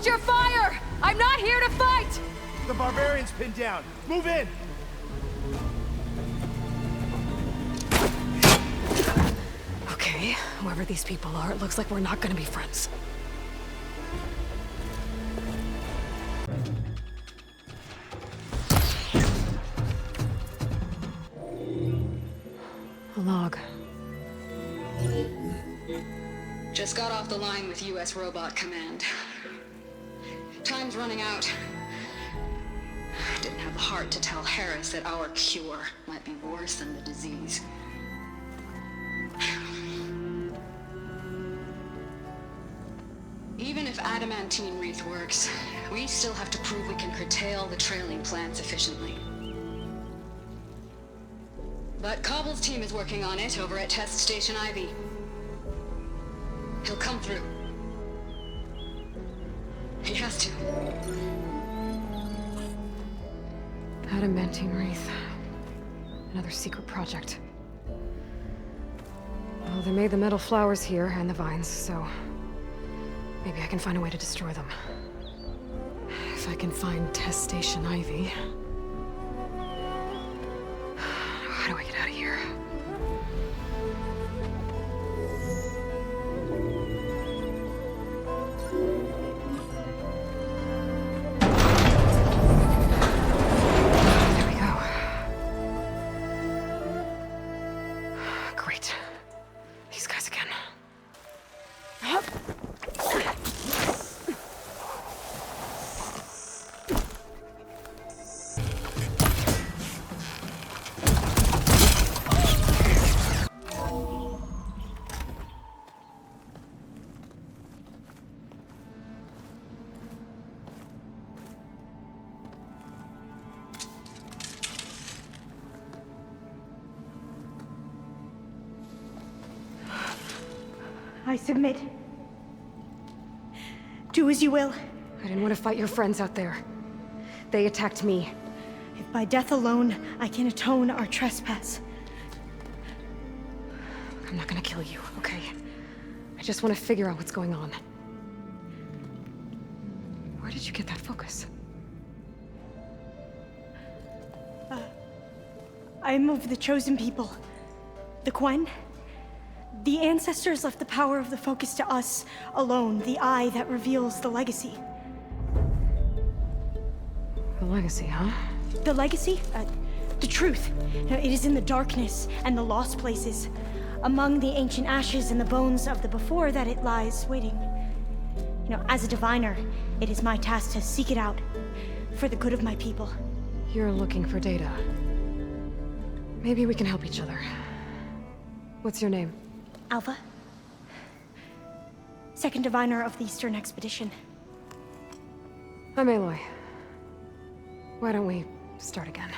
Hold your fire! I'm not here to fight! The barbarian's pinned down. Move in! Okay, whoever these people are, it looks like we're not gonna be friends. A log. Just got off the line with US Robot Command. Time's running out. Didn't have the heart to tell Harris that our cure might be worse than the disease. Even if adamantine wreath works, we still have to prove we can curtail the trailing plants efficiently. But Cobble's team is working on it over at Test Station Ivy. He'll come through. He has to. Adamantine wreath. Another secret project. Well, they made the metal flowers here and the vines, so maybe I can find a way to destroy them. If I can find Test Station Ivy. How do I get out of here? There we go. Great. These guys again. I submit. Do as you will. I didn't want to fight your friends out there. They attacked me. If by death alone I can atone our trespass. I'm not gonna kill you, okay? I just want to figure out what's going on. Where did you get that focus? I'm of the chosen people. The Quen. The ancestors left the power of the focus to us alone, the eye that reveals the legacy. The legacy, huh? The legacy? The truth. It is in the darkness and the lost places. Among the ancient ashes and the bones of the before that it lies waiting. As a diviner, it is my task to seek it out for the good of my people. You're looking for data. Maybe we can help each other. What's your name? Alva. Second diviner of the Eastern Expedition. I'm Aloy. Why don't we start again?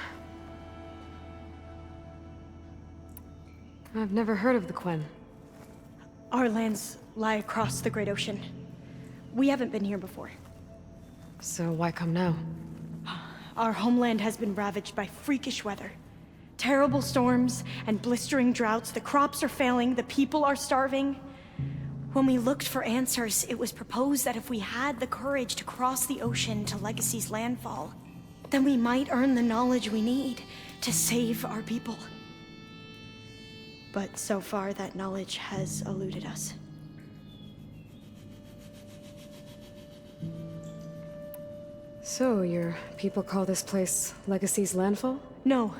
I've never heard of the Quen. Our lands lie across the Great Ocean. We haven't been here before. So why come now? Our homeland has been ravaged by freakish weather. Terrible storms and blistering droughts. The crops are failing, the people are starving. When we looked for answers, it was proposed that if we had the courage to cross the ocean to Legacy's landfall, then we might earn the knowledge we need to save our people. But so far, that knowledge has eluded us. So, your people call this place Legacy's landfall? No.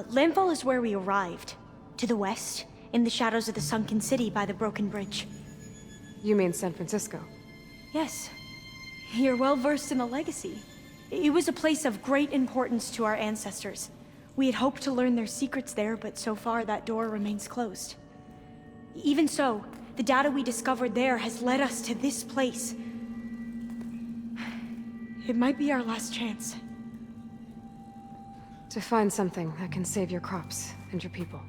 Landfall is where we arrived. To the west, in the shadows of the sunken city by the broken bridge. You mean San Francisco? Yes. You're well versed in the Legacy. It was a place of great importance to our ancestors. We had hoped to learn their secrets there, but so far that door remains closed. Even so, the data we discovered there has led us to this place. It might be our last chance. To find something that can save your crops and your people.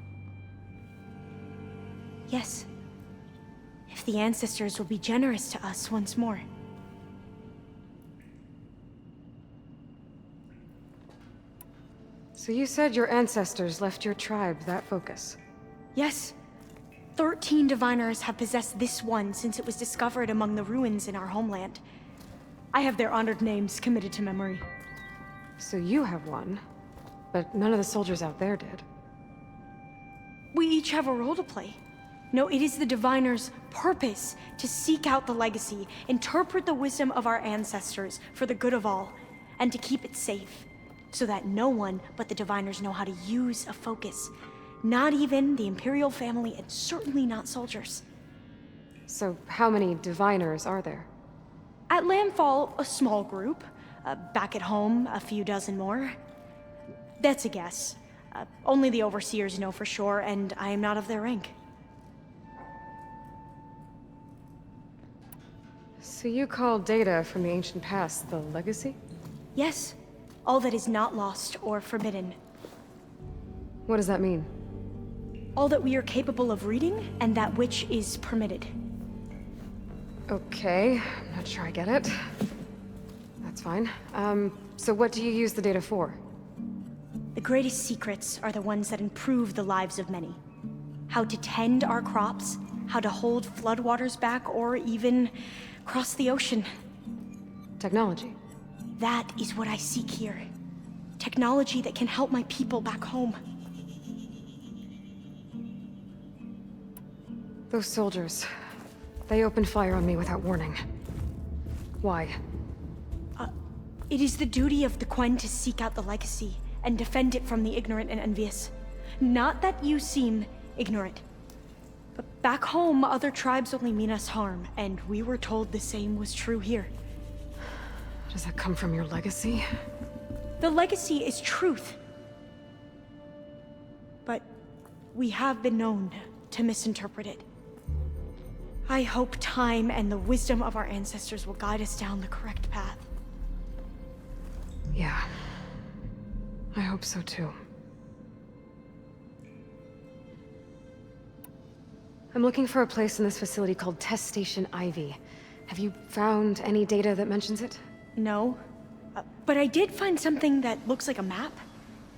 Yes. If the ancestors will be generous to us once more. So you said your ancestors left your tribe that focus? Yes. 13 diviners have possessed this one since it was discovered among the ruins in our homeland. I have their honored names committed to memory. So you have one, but none of the soldiers out there did. We each have a role to play. No, it is the Diviner's purpose to seek out the legacy, interpret the wisdom of our ancestors for the good of all, and to keep it safe, so that no one but the Diviners know how to use a focus. Not even the Imperial family, and certainly not soldiers. So how many Diviners are there? At Landfall, a small group. Back at home, a few dozen more. That's a guess. Only the Overseers know for sure, and I am not of their rank. So you call data from the ancient past the legacy? Yes. All that is not lost or forbidden. What does that mean? All that we are capable of reading, and that which is permitted. Okay, I'm not sure I get it. That's fine. So what do you use the data for? The greatest secrets are the ones that improve the lives of many. How to tend our crops, how to hold floodwaters back, or even cross the ocean. Technology. That is what I seek here. Technology that can help my people back home. Those soldiers, they opened fire on me without warning. Why? It is the duty of the Quen to seek out the legacy and defend it from the ignorant and envious. Not that you seem ignorant. But back home, other tribes only mean us harm, and we were told the same was true here. Does that come from your legacy? The legacy is truth. But we have been known to misinterpret it. I hope time and the wisdom of our ancestors will guide us down the correct path. Yeah. I hope so too. I'm looking for a place in this facility called Test Station Ivy. Have you found any data that mentions it? No. But I did find something that looks like a map.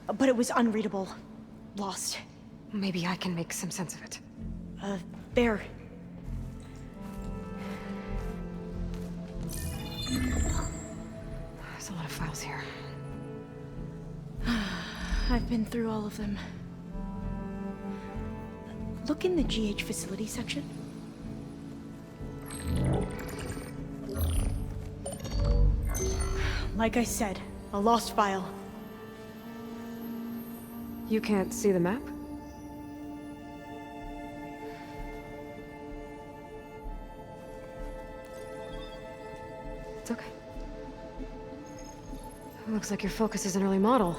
But it was unreadable. Lost. Maybe I can make some sense of it. There. There's a lot of files here. I've been through all of them. Look in the GH facility section. Like I said, a lost file. You can't see the map? It's okay. It looks like your focus is an early model.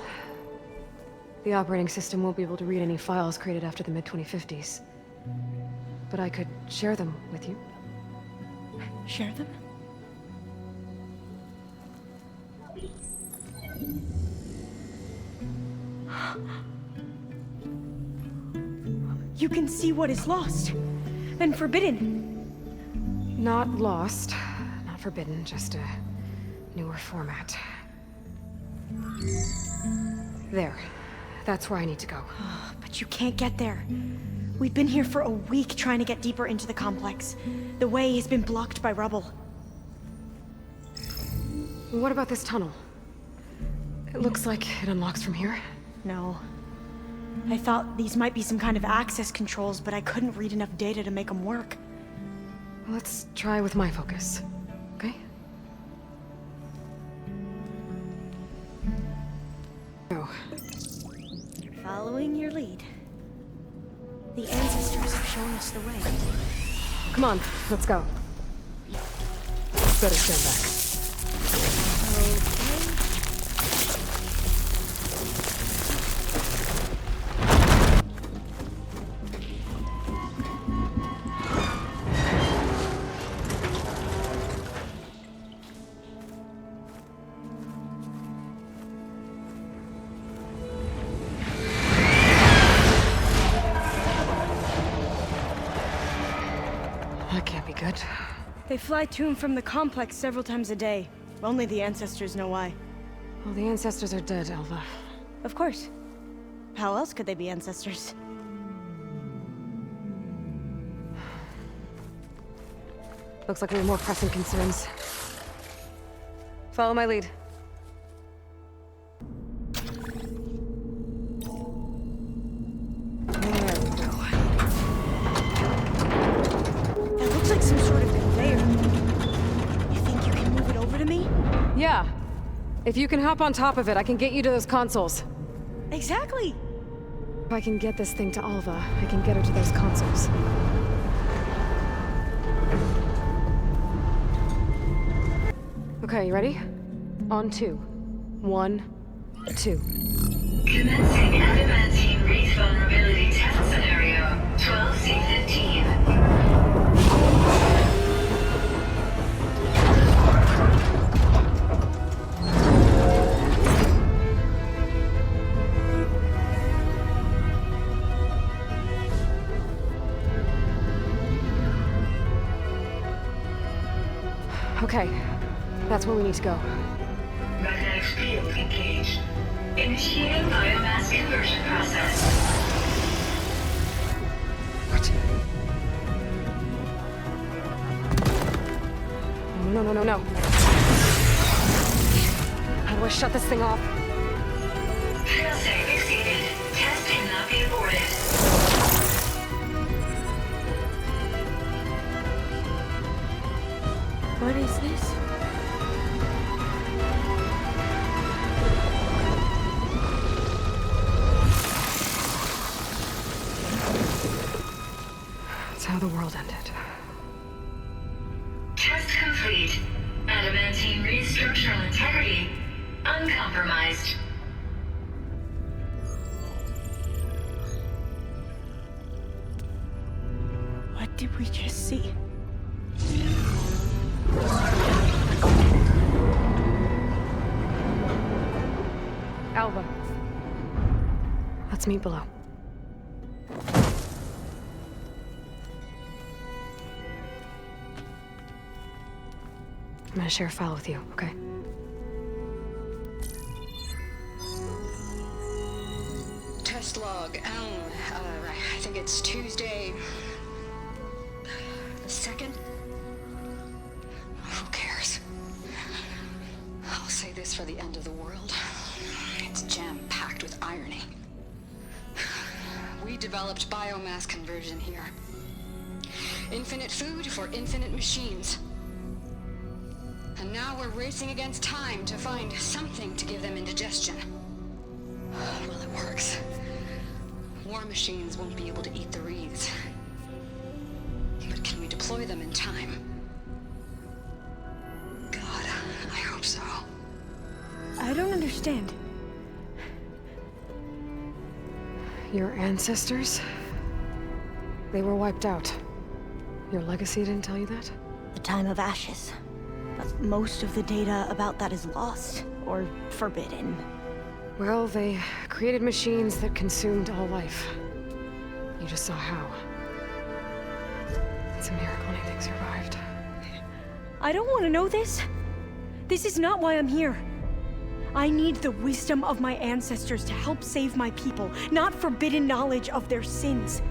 The operating system won't be able to read any files created after the mid-2050s. But I could share them with you. Share them? You can see what is lost and forbidden. Not lost, not forbidden, just a newer format. There. That's where I need to go. But you can't get there. We've been here for a week trying to get deeper into the complex. The way has been blocked by rubble. What about this tunnel? It looks like it unlocks from here. No. I thought these might be some kind of access controls, but I couldn't read enough data to make them work. Let's try with my focus, okay? Go. Following your lead. The ancestors have shown us the way. Come on, let's go. Better stand back. That can't be good. They fly to and from the complex several times a day. Only the ancestors know why. Well, the ancestors are dead, Alva. Of course. How else could they be ancestors? Looks like we have more pressing concerns. Follow my lead. There we go. That looks like some sort of conveyor. You think you can move it over to me? Yeah. If you can hop on top of it, I can get you to those consoles. Exactly. If I can get this thing to Alva, I can get her to those consoles. Okay, you ready? On 2. 1, 2. Commencing adamantine wreath vulnerability test scenario 12C15. Okay, that's where we need to go. Magnetic field engaged. Initiating biomass conversion process. What? No, no, no, no. How do I shut this thing off? Failsafe exceeded. Test cannot be aborted. What is this? That's how the world ended. Test complete. Adamantine wreath structural integrity uncompromised. What did we just see? Alva. Let's meet below. I'm gonna share a file with you, okay? Test log. I think it's Tuesday the 2nd. Who cares? I'll say this for the end of the world. It's jam-packed with irony. We developed biomass conversion here. Infinite food for infinite machines. And now we're racing against time to find something to give them indigestion. Well, it works. War machines won't be able to eat the wreaths. But can we deploy them in time? God, I hope so. I don't understand. Your ancestors? They were wiped out. Your legacy didn't tell you that? The time of ashes. But most of the data about that is lost, or forbidden. Well, they created machines that consumed all life. You just saw how. It's a miracle anything survived. I don't want to know this. This is not why I'm here. I need the wisdom of my ancestors to help save my people, not forbidden knowledge of their sins.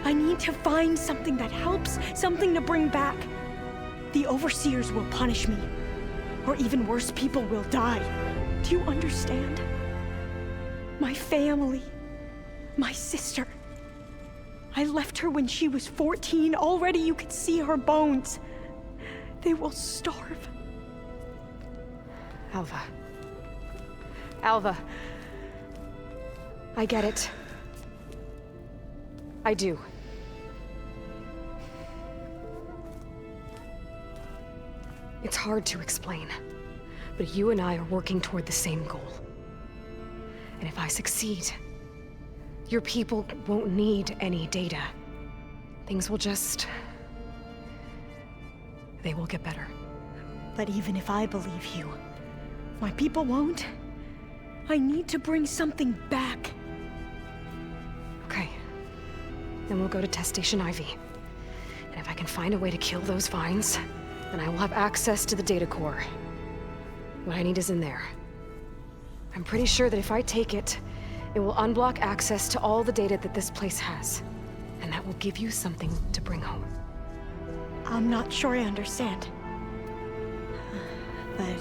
I need to find something that helps, something to bring back. The overseers will punish me. Or even worse, people will die. Do you understand? My family. My sister. I left her when she was 14. Already you could see her bones. They will starve. Alva. Alva. I get it. I do. It's hard to explain, but you and I are working toward the same goal. And if I succeed, your people won't need any data. Things will just... they will get better. But even if I believe you, my people won't. I need to bring something back. Okay. Then we'll go to Test Station Ivy. And if I can find a way to kill those vines, then I will have access to the data core. What I need is in there. I'm pretty sure that if I take it, it will unblock access to all the data that this place has. And that will give you something to bring home. I'm not sure I understand. But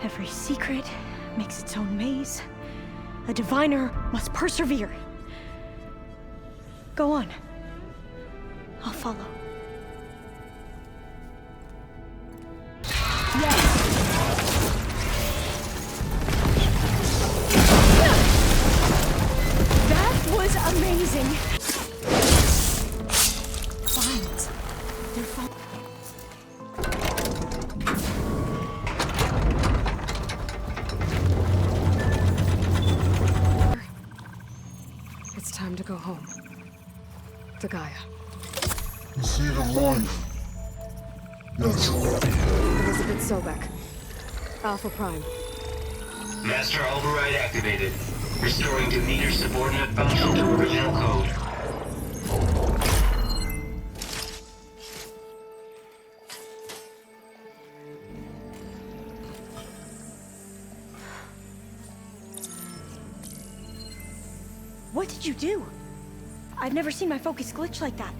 Every secret makes its own maze. A diviner must persevere. Go on. I'll follow. Yes! That was amazing! Vines. They're fun. It's time to go home. To Gaia. You see the lion? Naturally. Elizabeth Sobek. Alpha Prime. Master override activated. Restoring Demeter subordinate function to original code. What did you do? I've never seen my focus glitch like that.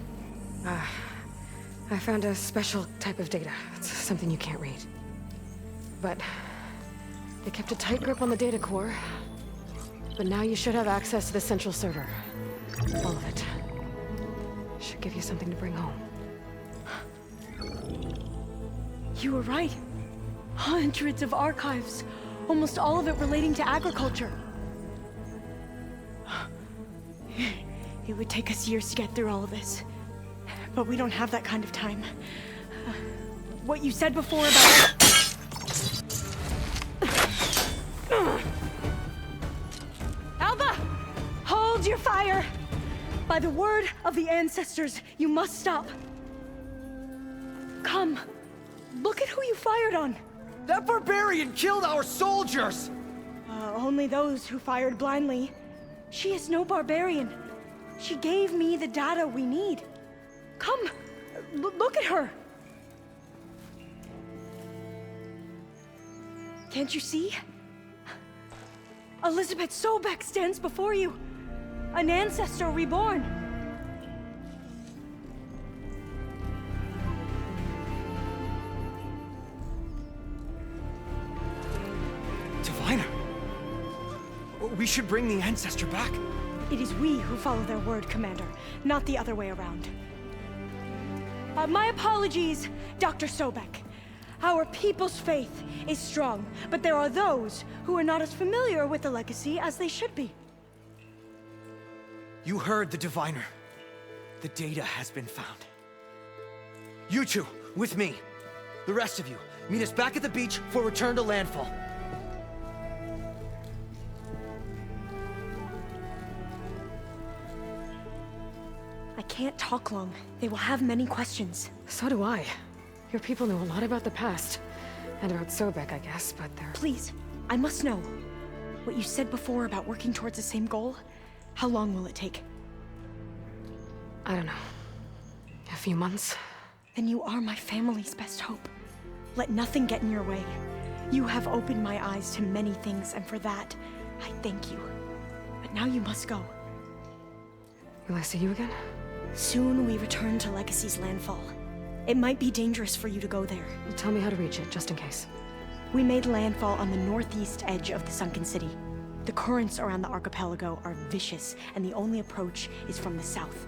I found a special type of data. It's something you can't read. But they kept a tight grip on the data core. But now you should have access to the central server. All of it. Should give you something to bring home. You were right. Hundreds of archives. Almost all of it relating to agriculture. It would take us years to get through all of this. But we don't have that kind of time. What you said before about... Alva! Hold your fire! By the word of the ancestors, you must stop. Come. Look at who you fired on. That barbarian killed our soldiers! Only those who fired blindly. She is no barbarian. She gave me the data we need. Come, look at her. Can't you see? Elizabeth Sobek stands before you. An ancestor reborn. Diviner! We should bring the ancestor back. It is we who follow their word, Commander, not the other way around. My apologies, Dr. Sobek. Our people's faith is strong, but there are those who are not as familiar with the legacy as they should be. You heard the diviner. The data has been found. You two, with me. The rest of you, meet us back at the beach for return to landfall. I can't talk long. They will have many questions. So do I. Your people know a lot about the past. And about Sobek, I guess, but they're... Please, I must know. What you said before about working towards the same goal, how long will it take? I don't know. A few months? Then you are my family's best hope. Let nothing get in your way. You have opened my eyes to many things, and for that, I thank you. But now you must go. Will I see you again? Soon we return to Legacy's landfall. It might be dangerous for you to go there. Tell me how to reach it, just in case. We made landfall on the northeast edge of the sunken city. The currents around the archipelago are vicious, and the only approach is from the south.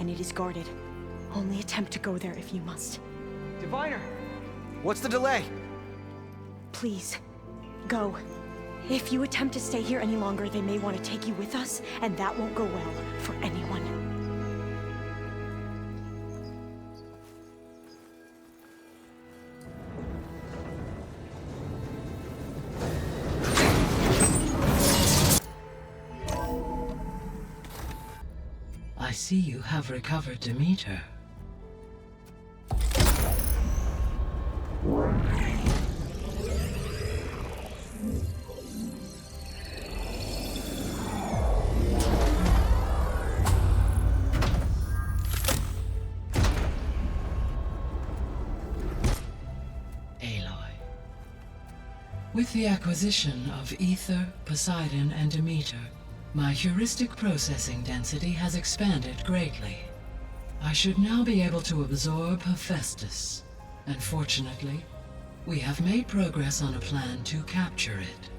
And it is guarded. Only attempt to go there if you must. Diviner! What's the delay? Please, go. If you attempt to stay here any longer, they may want to take you with us, and that won't go well for anyone. I see you have recovered Demeter. Aloy. With the acquisition of Ether, Poseidon, and Demeter, my heuristic processing density has expanded greatly. I should now be able to absorb Hephaestus, and fortunately, We have made progress on a plan to capture it.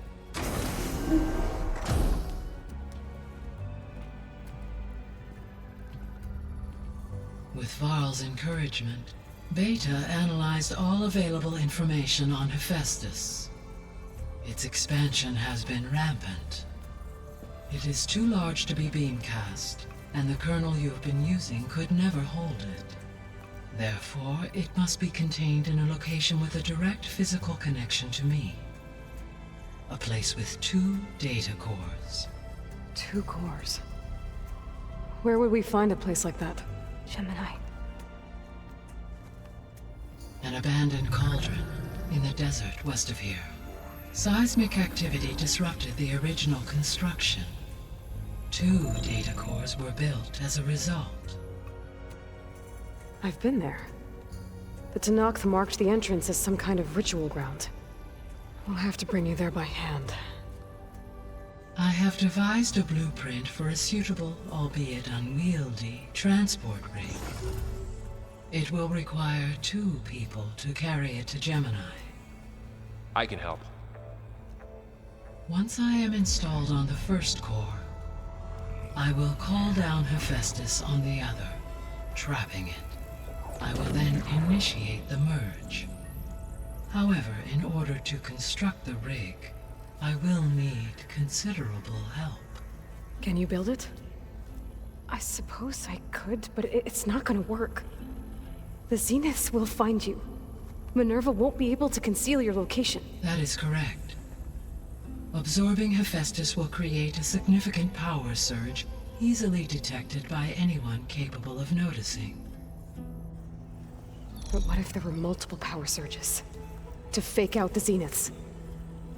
With Varl's encouragement, Beta analyzed all available information on Hephaestus. Its expansion has been rampant. It is too large to be beamcast, and the kernel you've been using could never hold it. Therefore, it must be contained in a location with a direct physical connection to me. A place with 2 data cores. 2 cores. Where would we find a place like that? Gemini. An abandoned cauldron in the desert west of here. Seismic activity disrupted the original construction. 2 data cores were built as a result. I've been there. The Tanakh marked the entrance as some kind of ritual ground. We'll have to bring you there by hand. I have devised a blueprint for a suitable, albeit unwieldy, transport rig. It will require 2 people to carry it to Gemini. I can help. Once I am installed on the first core, I will call down Hephaestus on the other, trapping it. I will then initiate the merge. However, in order to construct the rig, I will need considerable help. Can you build it? I suppose I could, but it's not gonna work. The Zeniths will find you. Minerva won't be able to conceal your location. That is correct. Absorbing Hephaestus will create a significant power surge, easily detected by anyone capable of noticing. But what if there were multiple power surges? To fake out the Zeniths?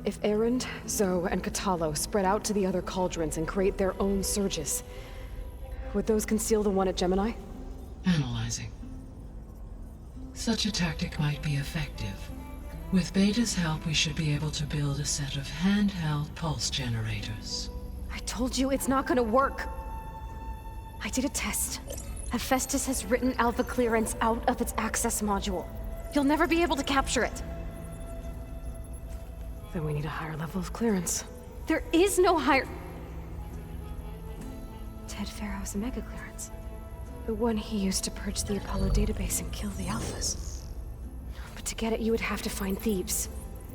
If Erend, Zoe, and Katalo spread out to the other cauldrons and create their own surges, would those conceal the one at Gemini? Analyzing. Such a tactic might be effective. With Beta's help, we should be able to build a set of handheld pulse generators. I told you it's not gonna work. I did a test. Hephaestus has written Alva clearance out of its access module. You'll never be able to capture it. Then we need a higher level of clearance. There is no higher... Ted Faro's mega clearance. The one he used to purge the Apollo database and kill the Alphas. But to get it, you would have to find Thebes.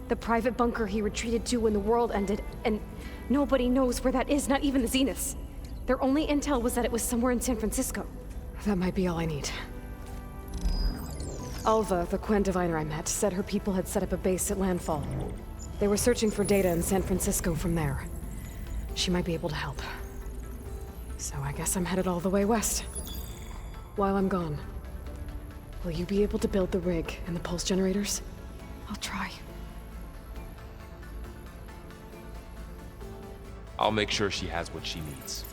The private bunker he retreated to when the world ended, and nobody knows where that is, not even the Zeniths. Their only intel was that it was somewhere in San Francisco. That might be all I need. Alva, the Quen Diviner I met, said her people had set up a base at Landfall. They were searching for data in San Francisco from there. She might be able to help. So I guess I'm headed all the way west. While I'm gone, will you be able to build the rig and the pulse generators? I'll try. I'll make sure she has what she needs.